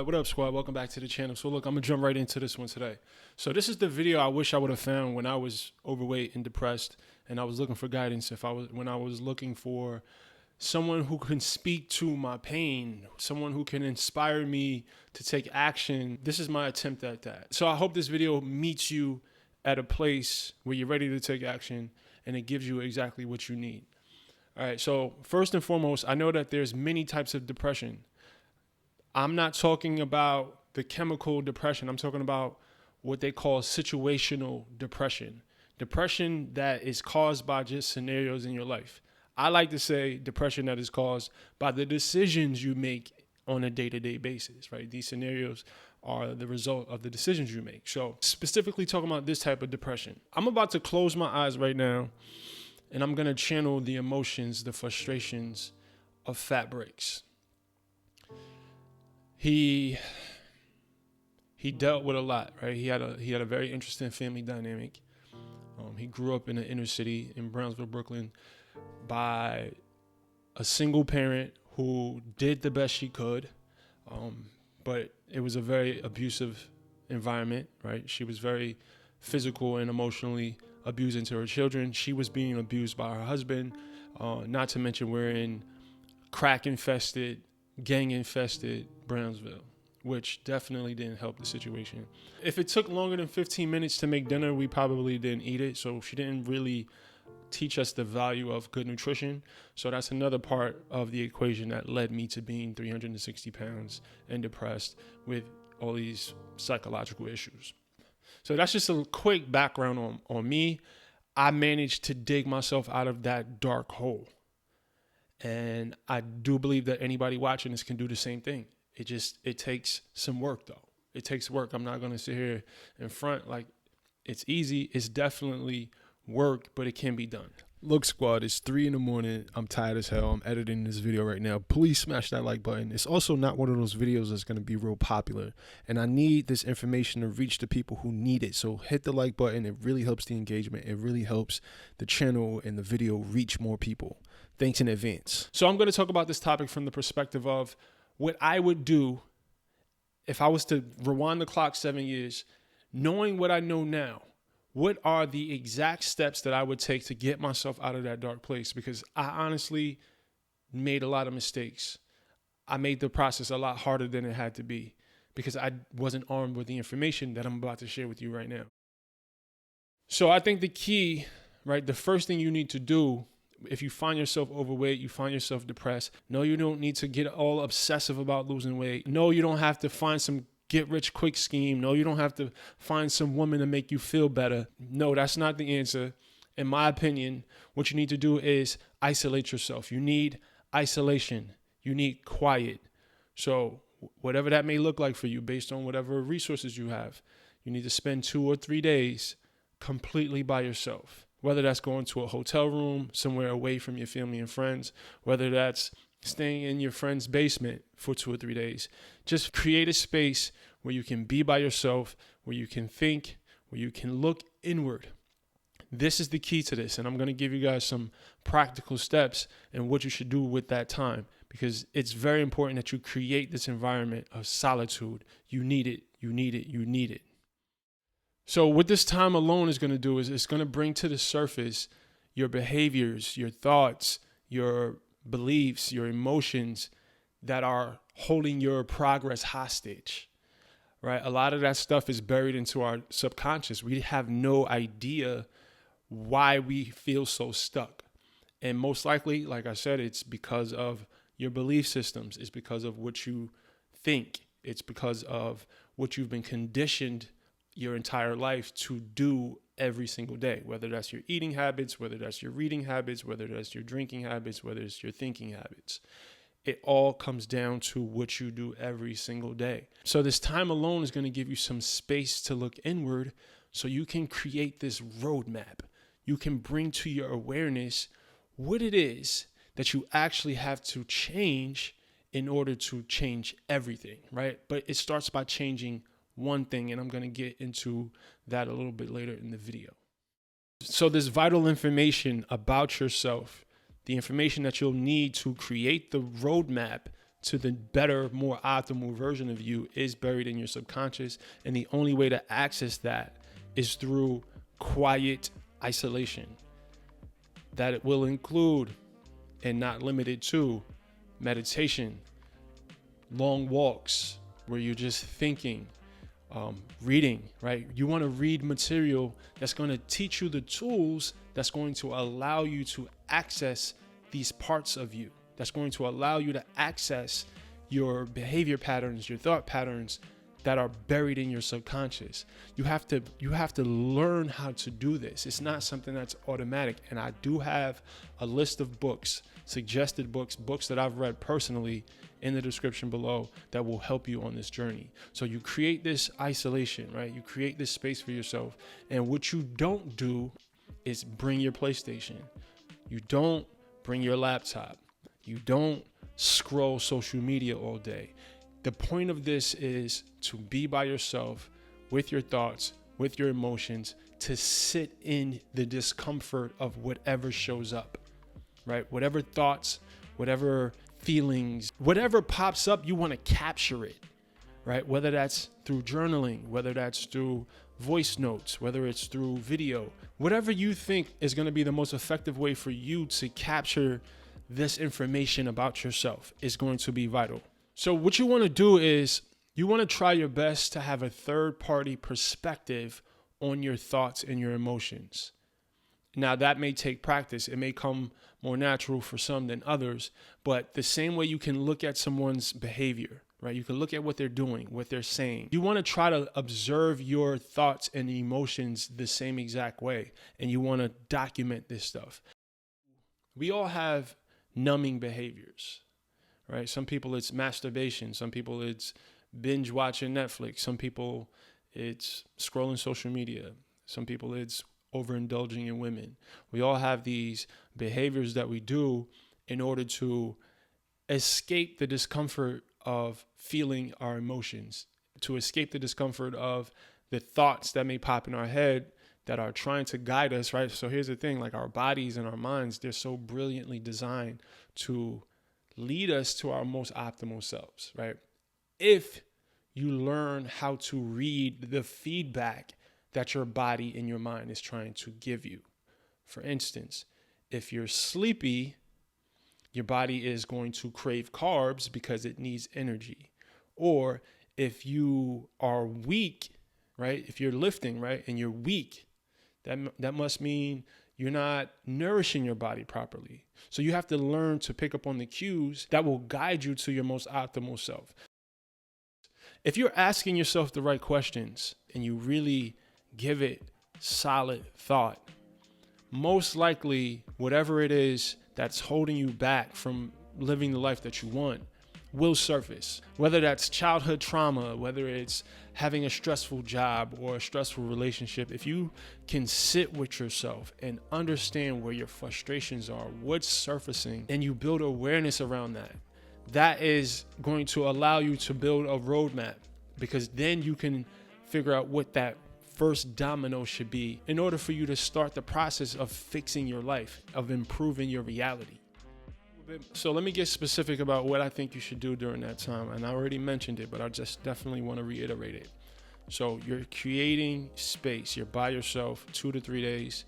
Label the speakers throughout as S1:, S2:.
S1: What up, squad? Welcome back to the channel. So look, I'm gonna jump right into this one today. So this is the video I wish I would have found when I was overweight and depressed, and I was looking for guidance. When I was looking for someone who can speak to my pain, someone who can inspire me to take action. This is my attempt at that. So I hope this video meets you at a place where you're ready to take action, and it gives you exactly what you need. All right. So first and foremost, I know that there's many types of depression. I'm not talking about the chemical depression. I'm talking about what they call situational depression. Depression that is caused by just scenarios in your life. I like to say depression that is caused by the decisions you make on a day-to-day basis, right? These scenarios are the result of the decisions you make. So specifically talking about this type of depression, I'm about to close my eyes right now, and I'm going to channel the emotions, the frustrations of Fat Brix. He dealt with a lot, right? He had a very interesting family dynamic. He grew up in the inner city in Brownsville, Brooklyn, by a single parent who did the best she could, but it was a very abusive environment, right? She was very physical and emotionally abusing to her children. She was being abused by her husband, not to mention we're in crack-infested, gang-infested Brownsville, which definitely didn't help the situation. If it took longer than 15 minutes to make dinner, we probably didn't eat it. So she didn't really teach us the value of good nutrition. So that's another part of the equation that led me to being 360 pounds and depressed with all these psychological issues. So that's just a quick background on me. I managed to dig myself out of that dark hole. And I do believe that anybody watching this can do the same thing. It takes some work, though. It takes work. I'm not going to sit here in front like it's easy. It's definitely work, but it can be done. Look, squad, it's 3 a.m. I'm tired as hell. I'm editing this video right now. Please smash that like button. It's also not one of those videos that's going to be real popular, and I need this information to reach the people who need it. So hit the like button. It really helps the engagement. It really helps the channel and the video reach more people. Thanks in advance. So I'm going to talk about this topic from the perspective of what I would do if I was to rewind the clock 7 years, knowing what I know now. What are the exact steps that I would take to get myself out of that dark place? Because I honestly made a lot of mistakes. I made the process a lot harder than it had to be because I wasn't armed with the information that I'm about to share with you right now. So I think the key, right, the first thing you need to do if you find yourself overweight, you find yourself depressed, no, you don't need to get all obsessive about losing weight. No, you don't have to find some get-rich-quick scheme. No, you don't have to find some woman to make you feel better. No, that's not the answer. In my opinion, what you need to do is isolate yourself. You need isolation. You need quiet. So whatever that may look like for you based on whatever resources you have, you need to spend 2 or 3 days completely by yourself. Whether that's going to a hotel room somewhere away from your family and friends, whether that's staying in your friend's basement for 2 or 3 days. Just create a space where you can be by yourself, where you can think, where you can look inward. This is the key to this, and I'm going to give you guys some practical steps and what you should do with that time, because it's very important that you create this environment of solitude. You need it. You need it. You need it. So what this time alone is going to do is it's going to bring to the surface your behaviors, your thoughts, your beliefs, your emotions that are holding your progress hostage, right? A lot of that stuff is buried into our subconscious. We have no idea why we feel so stuck. And most likely, like I said, it's because of your belief systems. It's because of what you think. It's because of what you've been conditioned your entire life to do every single day, whether that's your eating habits, whether that's your reading habits, whether that's your drinking habits, whether it's your thinking habits. It all comes down to what you do every single day. So this time alone is going to give you some space to look inward so you can create this roadmap. You can bring to your awareness what it is that you actually have to change in order to change everything, right? But it starts by changing one thing, and I'm going to get into that a little bit later in the video. So this vital information about yourself, the information that you'll need to create the roadmap to the better, more optimal version of you is buried in your subconscious. And the only way to access that is through quiet isolation. That it will include, and not limited to, meditation, long walks where you're just thinking, reading, right? You want to read material that's going to teach you the tools that's going to allow you to access these parts of you, that's going to allow you to access your behavior patterns, your thought patterns that are buried in your subconscious. You have to learn how to do this. It's not something that's automatic. And I do have a list of books, suggested books that I've read personally in the description below that will help you on this journey. So you create this isolation, right? You create this space for yourself. And what you don't do is bring your PlayStation. You don't bring your laptop. You don't scroll social media all day. The point of this is to be by yourself with your thoughts, with your emotions, to sit in the discomfort of whatever shows up, right? Whatever thoughts, whatever feelings, whatever pops up, you want to capture it, right? Whether that's through journaling, whether that's through voice notes, whether it's through video, whatever you think is going to be the most effective way for you to capture this information about yourself is going to be vital. So what you want to do is you want to try your best to have a third-party perspective on your thoughts and your emotions. Now, that may take practice. It may come more natural for some than others, but the same way you can look at someone's behavior, right? You can look at what they're doing, what they're saying. You want to try to observe your thoughts and emotions the same exact way, and you want to document this stuff. We all have numbing behaviors, right? Some people it's masturbation. Some people it's binge watching Netflix. Some people it's scrolling social media. Some people it's overindulging in women. We all have these behaviors that we do in order to escape the discomfort of feeling our emotions, to escape the discomfort of the thoughts that may pop in our head that are trying to guide us, right? So here's the thing, like our bodies and our minds, they're so brilliantly designed to lead us to our most optimal selves, right? If you learn how to read the feedback that your body and your mind is trying to give you. For instance, if you're sleepy, your body is going to crave carbs because it needs energy. Or if you are weak, right? If you're lifting, right, and you're weak, that must mean you're not nourishing your body properly. So you have to learn to pick up on the cues that will guide you to your most optimal self. If you're asking yourself the right questions and you really give it solid thought, most likely whatever it is that's holding you back from living the life that you want will surface. Whether that's childhood trauma, whether it's having a stressful job or a stressful relationship, if you can sit with yourself and understand where your frustrations are, what's surfacing, and you build awareness around that, that is going to allow you to build a roadmap, because then you can figure out what that first domino should be in order for you to start the process of fixing your life, of improving your reality. So let me get specific about what I think you should do during that time. And I already mentioned it, but I just definitely want to reiterate it. So you're creating space. You're by yourself 2 to 3 days.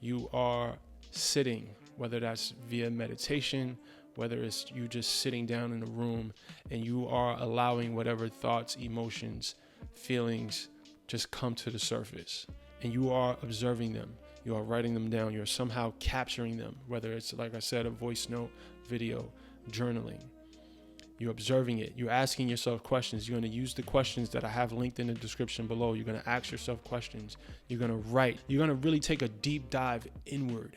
S1: You are sitting, whether that's via meditation, whether it's you just sitting down in a room, and you are allowing whatever thoughts, emotions, feelings just come to the surface, and you are observing them. You are writing them down. You're somehow capturing them, whether it's, like I said, a voice note, video, journaling. You're observing it. You're asking yourself questions. You're going to use the questions that I have linked in the description below. You're going to ask yourself questions. You're going to write. You're going to really take a deep dive inward.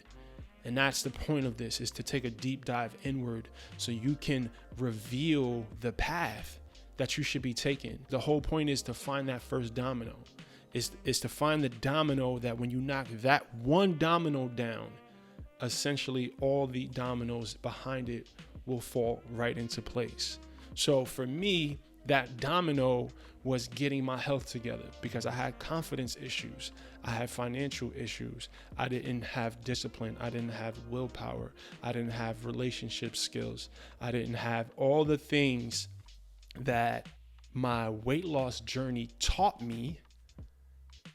S1: And that's the point of this, is to take a deep dive inward so you can reveal the path that you should be taking. The whole point is to find that first domino. Is to find the domino that when you knock that one domino down, essentially all the dominoes behind it will fall right into place. So for me, That domino was getting my health together, because I had confidence issues. I had financial issues. I didn't have discipline. I didn't have willpower. I didn't have relationship skills. I didn't have all the things that my weight loss journey taught me,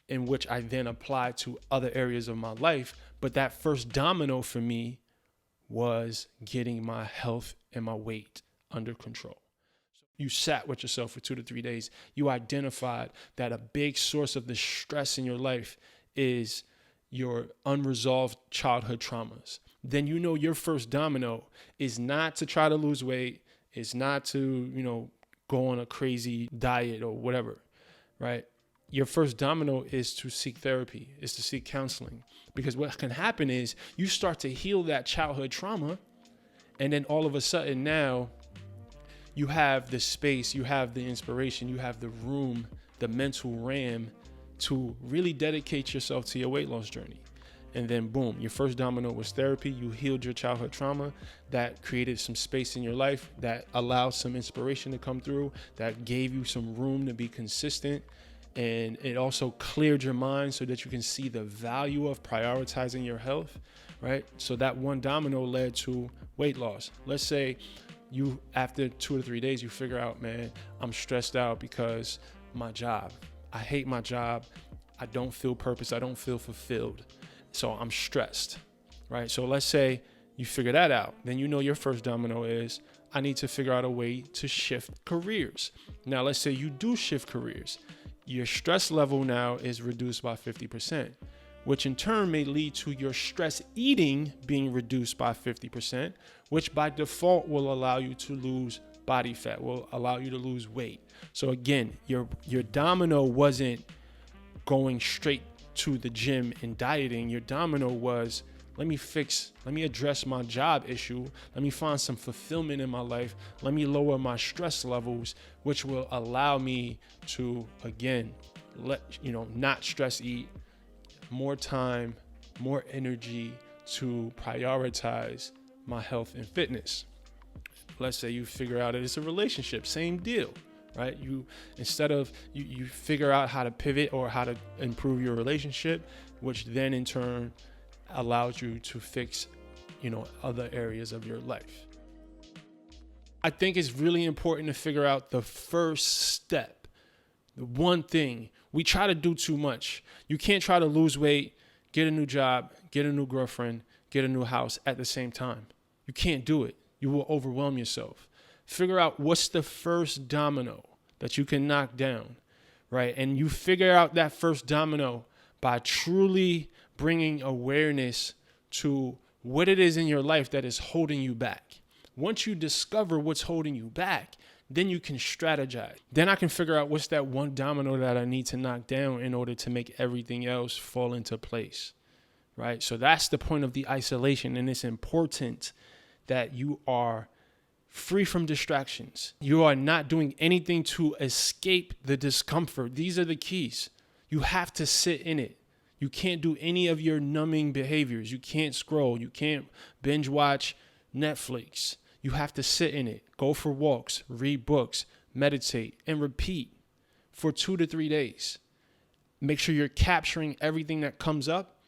S1: in which I then applied to other areas of my life. But that first domino for me was getting my health and my weight under control. You sat with yourself for 2 to 3 days. You identified that a big source of the stress in your life is your unresolved childhood traumas. Then you know your first domino is not to try to lose weight, is not to, go on a crazy diet or whatever, right? Your first domino is to seek therapy, is to seek counseling. Because what can happen is you start to heal that childhood trauma, and then all of a sudden now you have the space, you have the inspiration, you have the room, the mental RAM to really dedicate yourself to your weight loss journey. And then boom, your first domino was therapy. You healed your childhood trauma. That created some space in your life, that allowed some inspiration to come through, that gave you some room to be consistent. And it also cleared your mind so that you can see the value of prioritizing your health, right? So that one domino led to weight loss. Let's say you, after 2 to 3 days, you figure out, man, I'm stressed out because my job. I hate my job. I don't feel purpose. I don't feel fulfilled. So I'm stressed, right? So let's say you figure that out. Then you know your first domino is, I need to figure out a way to shift careers. Now, let's say you do shift careers. Your stress level now is reduced by 50%, which in turn may lead to your stress eating being reduced by 50%, which by default will allow you to lose body fat, will allow you to lose weight. So again, your domino wasn't going straight to the gym and dieting. Your domino was, let me address my job issue. Let me find some fulfillment in my life. Let me lower my stress levels, which will allow me to, again, not stress eat, more time, more energy to prioritize my health and fitness. Let's say you figure out that it's a relationship, same deal, right? You figure out how to pivot or how to improve your relationship, which then in turn allows you to fix, other areas of your life. I think it's really important to figure out the first step, the one thing. We try to do too much. You can't try to lose weight, get a new job, get a new girlfriend, get a new house at the same time. You can't do it. You will overwhelm yourself. Figure out what's the first domino that you can knock down, right? And you figure out that first domino by truly bringing awareness to what it is in your life that is holding you back. Once you discover what's holding you back, then you can strategize. Then I can figure out what's that one domino that I need to knock down in order to make everything else fall into place, right? So that's the point of the isolation. And it's important that you are free from distractions. You are not doing anything to escape the discomfort. These are the keys. You have to sit in it. You can't do any of your numbing behaviors. You can't scroll. You can't binge watch Netflix. You have to sit in it. Go for walks, read books, meditate, and repeat for 2 to 3 days. Make sure you're capturing everything that comes up.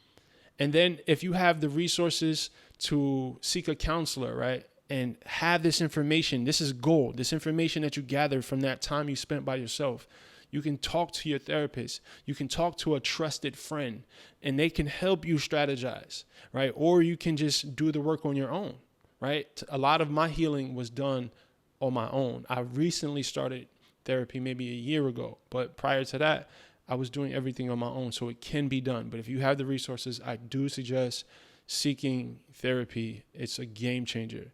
S1: And then if you have the resources to seek a counselor, right, and have this information, this is gold, this information that you gathered from that time you spent by yourself. You can talk to your therapist. You can talk to a trusted friend, and they can help you strategize, right? Or you can just do the work on your own, right? A lot of my healing was done on my own. I recently started therapy maybe a year ago, but prior to that, I was doing everything on my own, so it can be done. But if you have the resources, I do suggest seeking therapy. It's a game changer.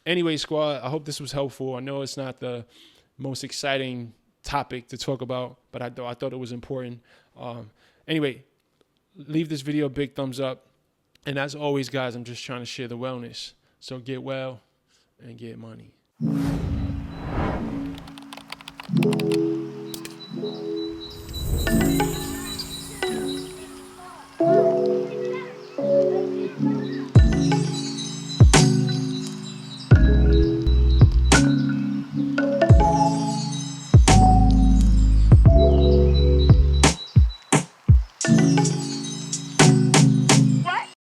S1: Anyway, squad, I hope this was helpful. I know it's not the most exciting topic to talk about, but I thought it was important. Anyway, leave this video a big thumbs up. And as always, guys, I'm just trying to share the wellness. So get well and get money.